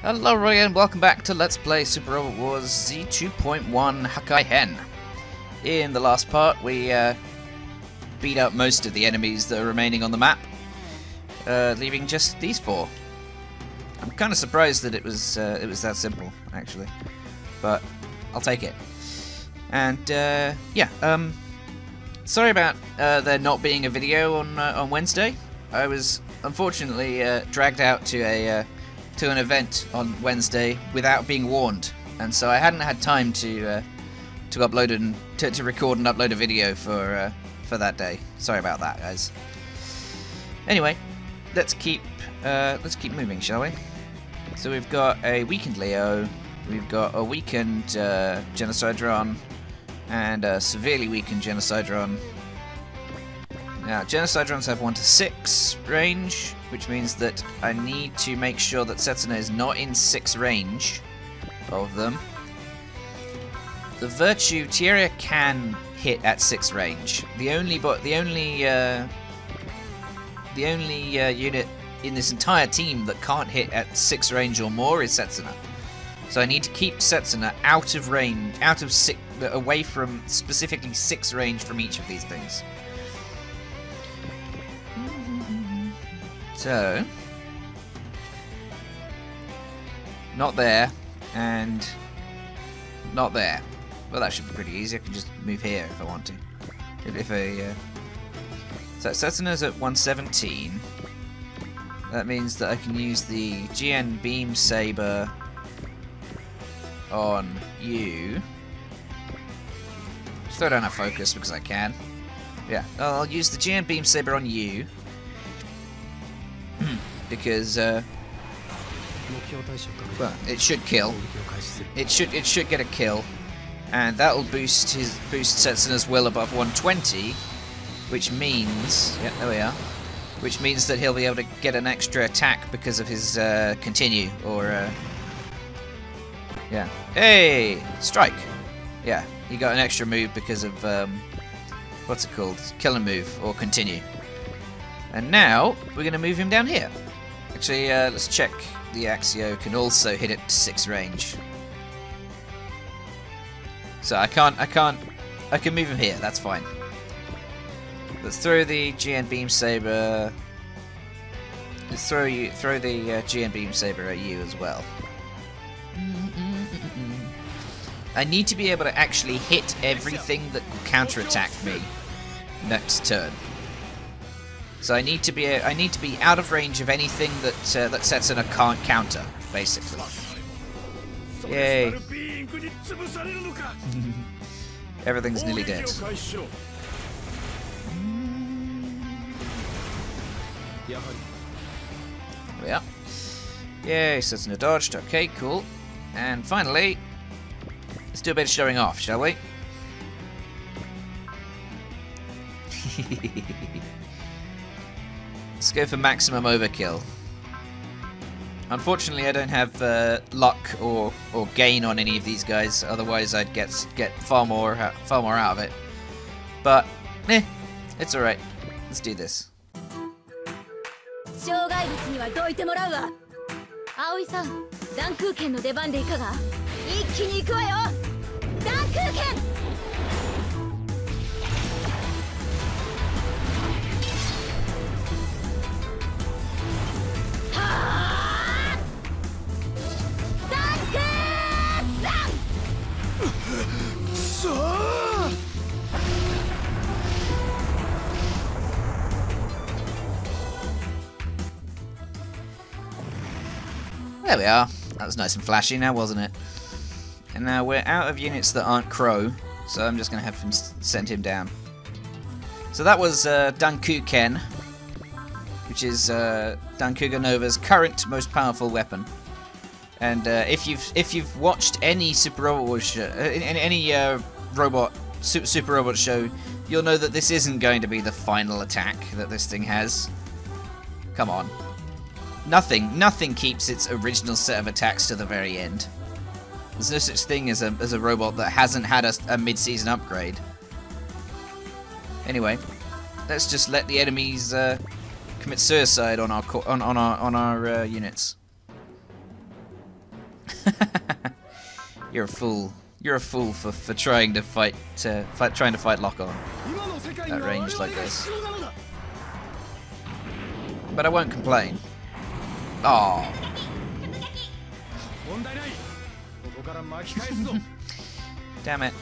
Hello everybody and welcome back to Let's Play Super Robot Wars Z2.1 Hakai-Hen. In the last part we beat out most of the enemies that are remaining on the map, leaving just these four. I'm kind of surprised that it was that simple, actually, but I'll take it. And sorry about there not being a video on Wednesday. I was unfortunately dragged out to an event on Wednesday without being warned, and so I hadn't had time to upload and to record and upload a video for that day. Sorry about that, guys. Anyway, let's keep moving, shall we? So we've got a weakened Leo, we've got a weakened Genocidron, and a severely weakened Genocidron. Now, Genocidrons have 1 to 6 range, which means that I need to make sure that Setsuna is not in 6 range of them. The Virtue Tierra can hit at 6 range. The only unit in this entire team that can't hit at 6 range or more is Setsuna. So I need to keep Setsuna out of range, away from specifically 6 range from each of these things. So, not there, and not there. Well, that should be pretty easy. I can just move here if I want to. So Setsuna's at 117. That means that I can use the GN Beam Saber on you. Just throw down a focus because I can. Yeah, I'll use the GN Beam Saber on you. Because well, it should kill. It should get a kill, and that'll boost Setsuna's will above 120, which means there we are. Which means that he'll be able to get an extra attack because of his continue or yeah. Hey, strike. Yeah, he got an extra move because of what's it called? Kill and move or continue. And now we're going to move him down here. Actually, let's check. The Axio can also hit it to 6 range. So I can move him here. That's fine. Let's throw the GN Beam Saber. Let's throw the GN Beam Saber at you as well. I need to be able to actually hit everything that will counterattack me next turn. So I need to be out of range of anything that that Setsuna can't counter, basically. Yay! Everything's nearly dead. Yeah. Yay! Setsuna dodged. Okay, cool. And finally, let's do a bit of showing off, shall we? Let's go for maximum overkill. Unfortunately, I don't have luck or gain on any of these guys. Otherwise, I'd get far more out of it. But it's all right. Let's do this. There we are. That was nice and flashy now, wasn't it? And now we're out of units that aren't Crow, so I'm just going to have him send him down. So that was Dancouga, which is Dancouga Nova's current most powerful weapon. And if you've watched any Super Robot Wars show, any Super Robot show, you'll know that this isn't going to be the final attack that this thing has. Come on. Nothing keeps its original set of attacks to the very end. There's no such thing as a robot that hasn't had a mid-season upgrade. Anyway, let's just let the enemies commit suicide on our units. You're a fool. You're a fool for trying to fight lock-on at range like this. But I won't complain. Oh. Damn it.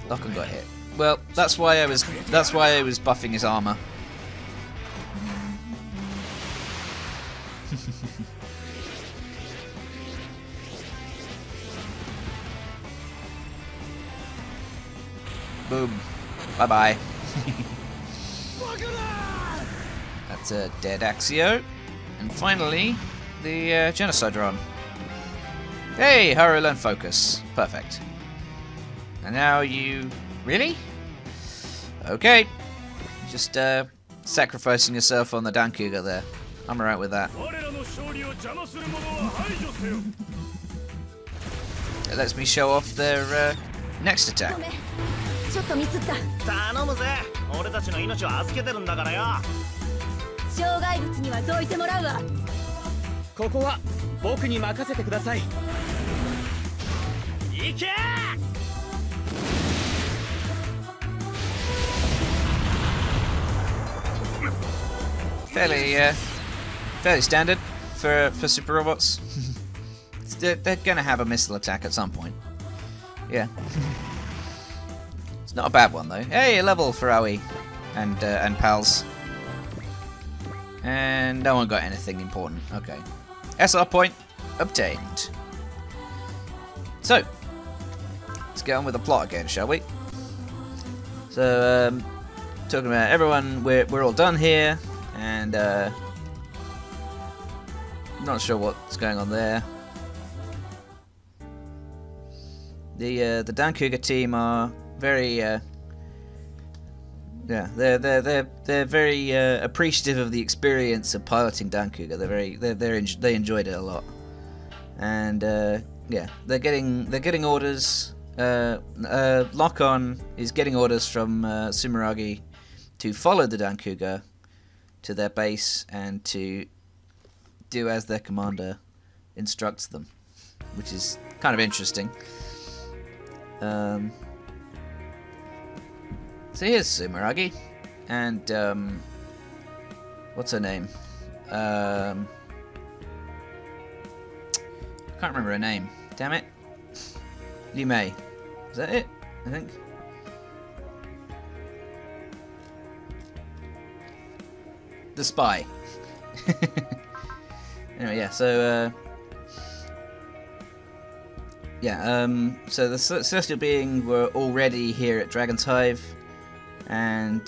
Lock-on got hit. Well, that's why I was buffing his armor. Boom. Bye-bye. That's a dead Axio. And finally, the Genocide Run. Hey, hurry, learn, focus. Perfect. And now you... Really? Okay. Just sacrificing yourself on the Dancouga there. I'm alright with that. It lets me show off their next attack. Fairly standard for super robots. They're gonna have a missile attack at some point. Yeah. It's not a bad one though. Hey, a level for Aoi and pals. And no one got anything important. Okay. SR point obtained. So, let's get on with the plot again, shall we? So, talking about everyone, we're all done here, and not sure what's going on there. The Dancouga team are very yeah, they're very appreciative of the experience of piloting Dancouga. They enjoyed it a lot, and yeah, they're getting orders. Lock-on is getting orders from Sumeragi to follow the Dancouga to their base and to do as their commander instructs them, which is kind of interesting. So here's Sumeragi, and what's her name? Can't remember her name. Damn it. Yu Mei. Is that it? I think. The spy. Anyway, yeah. So yeah. So the Celestial Being were already here at Dragon's Hive, and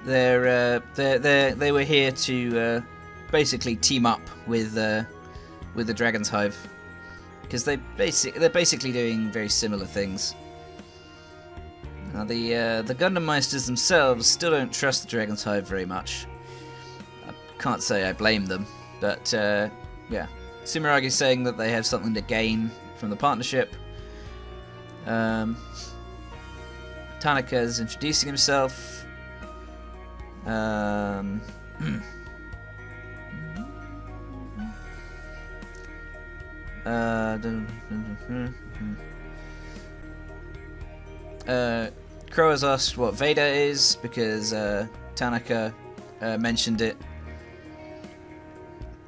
they were here to basically team up with the Dragon's Hive, because they're basically doing very similar things. Now the Gundam Meisters themselves still don't trust the Dragon's Hive very much. I can't say I blame them, but yeah, Sumeragi's saying that they have something to gain from the partnership. Tanaka's introducing himself. Crow has asked what Veda is, because Tanaka mentioned it,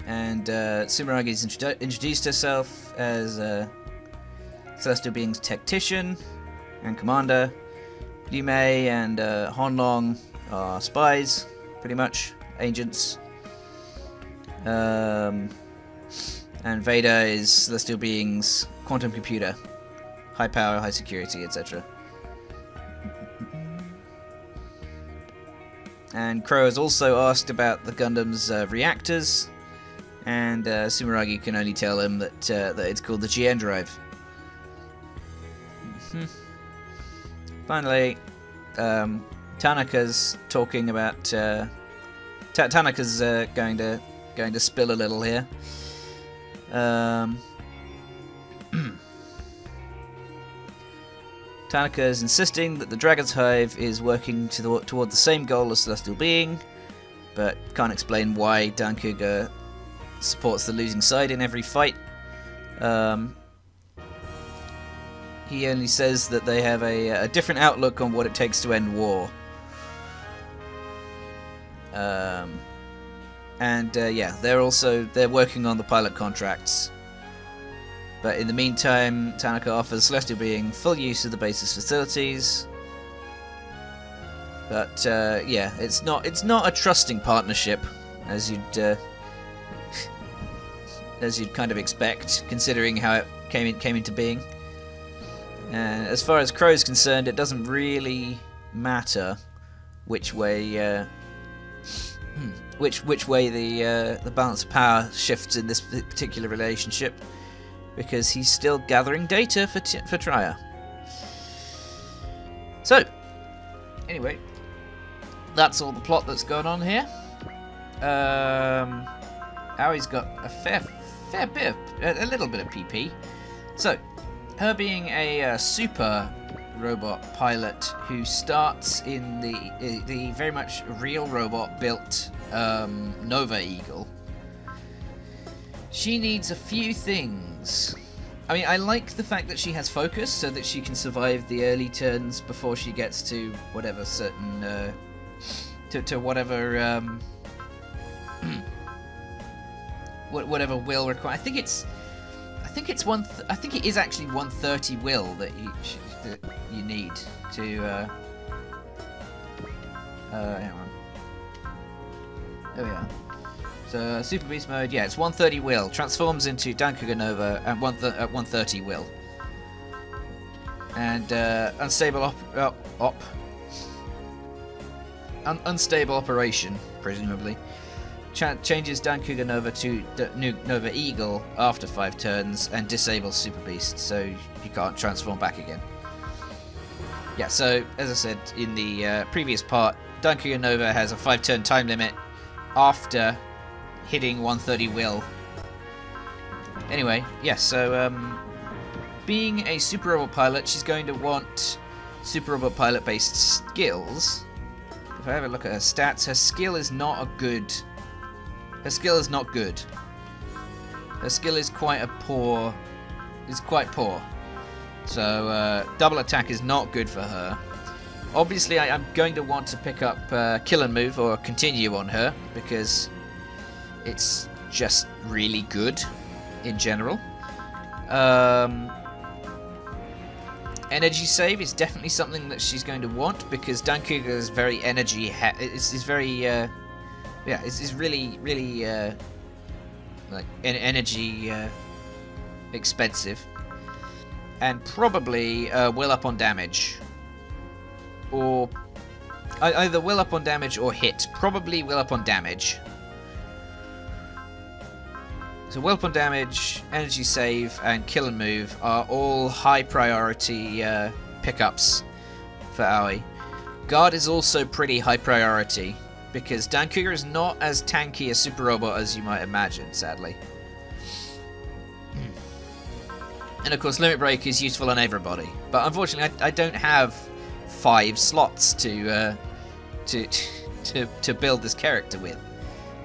and Sumeragi's introduced herself as Celestial Being's tactician and commander. Yu Mei and Honlong are spies, pretty much, agents. And Veda is Celestial Being's quantum computer, high power, high security, etc. And Crow has also asked about the Gundam's reactors, and Sumeragi can only tell him that it's called the GN drive. Finally, Tanaka's talking about Tanaka's going to spill a little here. Tanaka is insisting that the Dragon's Hive is working toward the same goal as Celestial Being, but can't explain why Dancouga supports the losing side in every fight. He only says that they have a different outlook on what it takes to end war. Yeah, they're working on the pilot contracts. But in the meantime, Tanaka offers Celestial Being full use of the base's facilities. But yeah, it's not a trusting partnership, as you'd kind of expect, considering how it came into being. And as far as Crow's concerned, it doesn't really matter which way which way the balance of power shifts in this particular relationship, because he's still gathering data for Trier. So, anyway, that's all the plot that's going on here. Aoi's got a fair bit, a little bit of PP. So, her being a super robot pilot who starts in the very much real robot built Nova Eagle, she needs a few things. I mean, I like the fact that she has focus so that she can survive the early turns before she gets to whatever certain to whatever whatever will require. I think it is actually 130 will that you need to. Hang on. There we are. So Super Beast mode, yeah, it's 130 will. Transforms into Dancouga Nova at 130 will. And unstable unstable operation, presumably. Changes Dancouga Nova to Nova Eagle after 5 turns and disables Super Beast, so you can't transform back again. Yeah, so as I said in the previous part, Dancouga Nova has a 5-turn time limit after hitting 130 will. Anyway, yeah, so being a Super Robot pilot, she's going to want Super Robot pilot based skills. If I have a look at her stats, her skill is not good. Her skill is quite poor. So double attack is not good for her. Obviously, I'm going to want to pick up Kill and Move or Continue on her, because it's just really good in general. Energy save is definitely something that she's going to want, because Dancouga is very energy. Is very it's really like energy expensive, and probably will up on damage. Or either will up on damage or hit. Probably will up on damage. So will up on damage, energy save, and kill and move are all high priority pickups for Aoi. Guard is also pretty high priority, because Dancouga is not as tanky a super robot as you might imagine, sadly. And of course, Limit Break is useful on everybody, but unfortunately I don't have 5 slots to build this character with.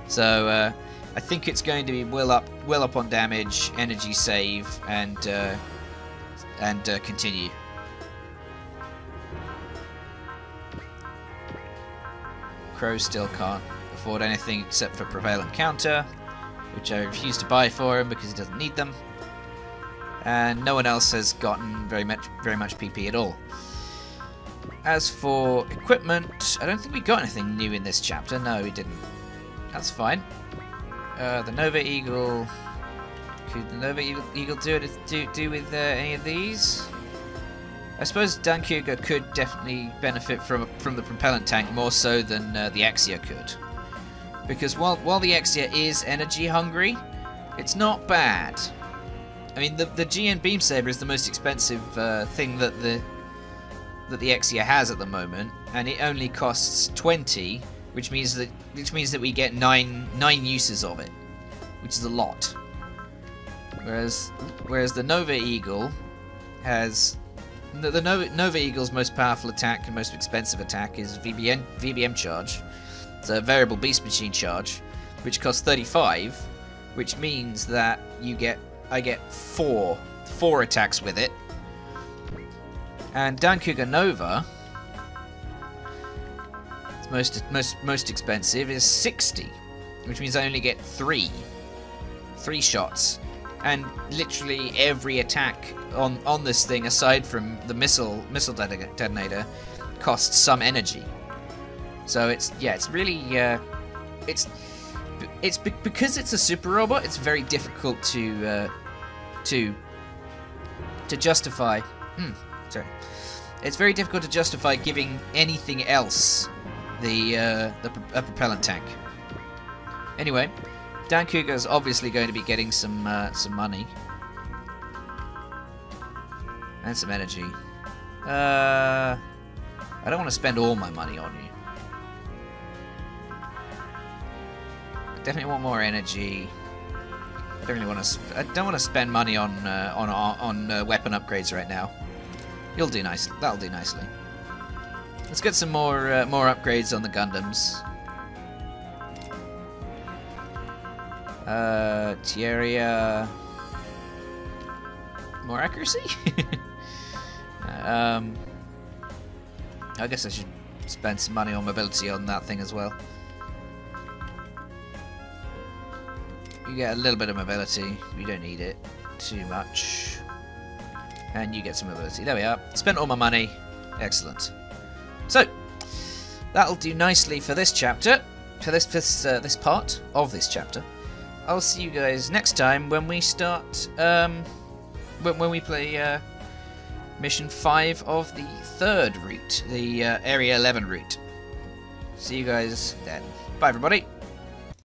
So I think it's going to be will up on damage, energy save, and continue. Crow still can't afford anything except for Prevalent Counter, which I refuse to buy for him because he doesn't need them. And no one else has gotten very much PP at all. As for equipment, I don't think we got anything new in this chapter. No, we didn't. That's fine. The Nova Eagle. Could the Nova Eagle do with any of these? I suppose Dancouga could definitely benefit from the propellant tank more so than the Exia could, because while the Exia is energy hungry, it's not bad. I mean, the GN Beam Saber is the most expensive thing that the Exia has at the moment, and it only costs 20, which means that we get nine uses of it, which is a lot. Whereas the Nova Eagle has the Nova Eagle's most powerful attack and most expensive attack is VBM charge. It's a variable beast machine charge, which costs 35, which means that I get four attacks with it. And Dancouga Nova, most expensive, is 60, which means I only get three shots. And literally every attack on this thing, aside from the missile detonator, costs some energy. So it's really because it's a super robot. It's very difficult to justify. Sorry, it's very difficult to justify giving anything else a propellant tank. Anyway, Dancouga is obviously going to be getting some money and some energy. I don't want to spend all my money on you. I definitely want more energy. I don't want to spend money on weapon upgrades right now. You'll do nice. That'll do nicely. Let's get some more upgrades on the Gundams. Tieria. More accuracy? I guess I should spend some money on mobility on that thing as well. You get a little bit of mobility. You don't need it too much. And you get some mobility. There we are. Spent all my money. Excellent. So, that'll do nicely for this chapter. For this part of this chapter. I'll see you guys next time when we start, when we play Mission 5 of the 3rd route, the Area 11 route. See you guys then. Bye everybody.